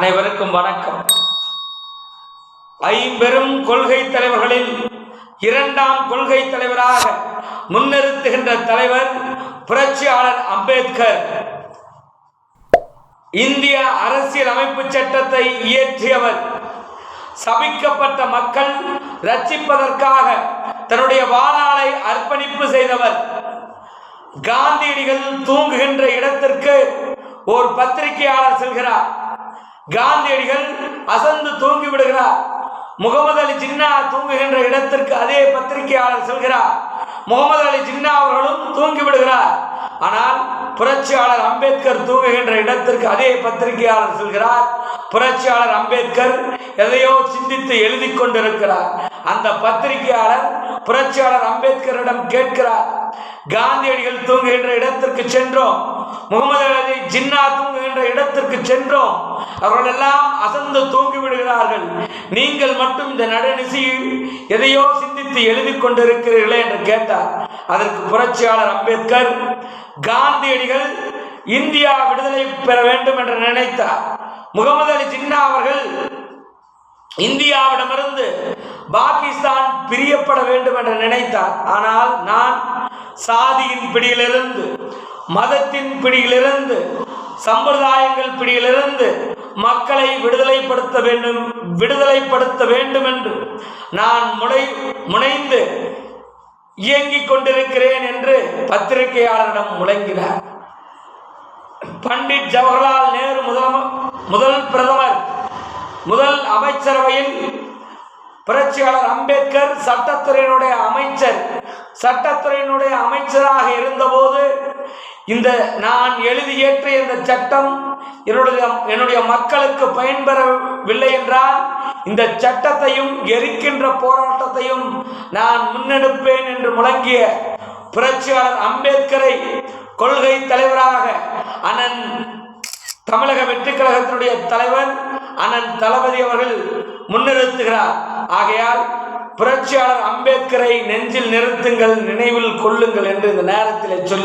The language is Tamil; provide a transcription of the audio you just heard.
அனைவருக்கும் வணக்கம். ஐம்பெரும் கொள்கை தலைவர்களில் இரண்டாம் கொள்கை தலைவராக முன்னிறுத்துகின்ற தலைவர் புரட்சியாளர் அம்பேத்கர். இந்திய அரசியல் அமைப்பு சட்டத்தை இயற்றியவர். சபிக்கப்பட்ட மக்கள் ரட்சிப்பதற்காக தன்னுடைய வாழ்நாளை அர்ப்பணிப்பு செய்தவர். காந்தியடிகள் தூங்குகின்ற இடத்திற்கு ஒரு பத்திரிகையாளர் செல்கிறார். காந்தியடிகள் அசந்து தூங்கி விடுகிறார். முகமது அலி ஜின்னா தூங்குகின்ற இடத்திற்கு அதே பத்திரிகையாளர் செல்கிறார். முகமது அலி ஜின்னா அவர்களும் தூங்கி விடுகிறார். ஆனால் புரட்சியாளர் அம்பேத்கர் தூங்குகின்ற இடத்திற்கு அதே பத்திரிகையாளர் செல்கிறார். புரட்சியாளர் அம்பேத்கர் எதையோ சிந்தித்து எழுதி கொண்டிருக்கிறார். அந்த பத்திரிகையாளர் புரட்சியாளர் அம்பேத்கரிடம் கேட்கிறார், காந்தியடிகள் தூங்குகின்ற இடத்திற்கு சென்றோம், முகமது அலி ஜின்னா தூங்குகின்ற இடத்திற்கு சென்றோம், அவர்கள் எல்லாம் அசந்து தூங்கி விடுகிறார்கள், நீங்கள் மட்டும் இந்த நடுநிசையில் எதையோ சிந்தித்து எழுதி கொண்டிருக்கிறீர்களே என்று கேட்டார். அதற்கு புரட்சியாளர் அம்பேத்கர், காந்தியடிகள் இந்தியா விடுதலை பெற வேண்டும் என்று நினைத்தார். முகமது அலி ஜின்னா அவர்கள் இந்தியாவிடமிருந்து பாகிஸ்தான் பிரியப்பட வேண்டும் என்று நினைத்தார். ஆனால் நான் சாதியின் பிடியிலிருந்து, மதத்தின் பிடியிலிருந்து, சம்பிரதாயங்கள் பிடியிலிருந்து மக்களை விடுதலைப்படுத்த வேண்டும் என்று நான் முனைந்து இயங்கிக் கொண்டிருக்கிறேன் என்று பத்திரிகையாளரிடம் முழங்கினார். பண்டிட் ஜவஹர்லால் நேரு முதல் பிரதமர், முதல் அமைச்சரவையில் புரட்சியாளர் அம்பேத்கர் சட்டத்துறையினுடைய அமைச்சராக இருந்தபோது இந்த நான் எழுதி ஏற்றிய இந்த சட்டம் என்னுடைய மக்களுக்கு பயன்பெறவில்லை என்றால் இந்த சட்டத்தையும் எரிக்கின்ற போராட்டத்தையும் நான் முன்னெடுப்பேன் என்று முழங்கிய புரட்சியாளர் அம்பேத்கரை கொள்கை தலைவராக அண்ணன் தமிழக வெற்றிக் கழகத்தினுடைய தலைவர் அண்ணன் தளபதி அவர்கள் முன்னிறுத்துகிறார். ஆகையால் புரட்சியாளர் அம்பேத்கரை நெஞ்சில் நிறுத்துங்கள், நினைவில் கொள்ளுங்கள் என்று இந்த நேரத்தில் சொல்லி